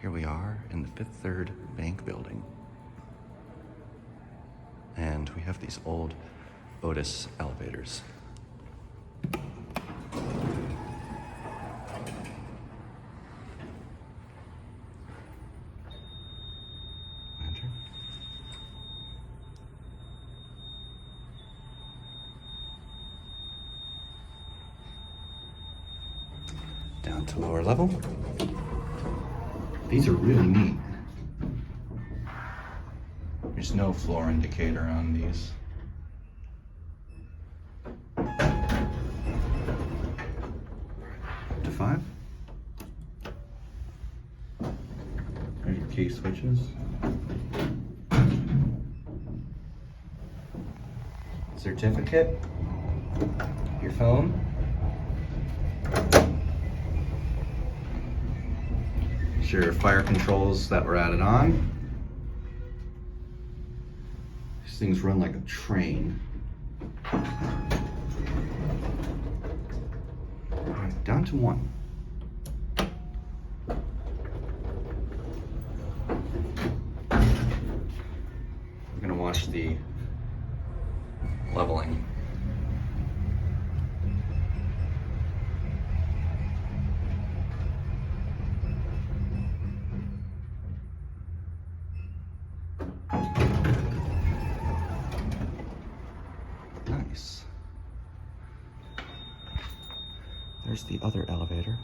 Here we are in the Fifth Third Bank building. And we have these old Otis elevators. Enter. Down to lower level. These are really neat. There's no floor indicator on these. Up to 5. There's your key switches. Certificate. Your phone. Your fire controls that were added on. These things run like a train. All right, down to 1. We're gonna watch the leveling. Nice. There's the other elevator.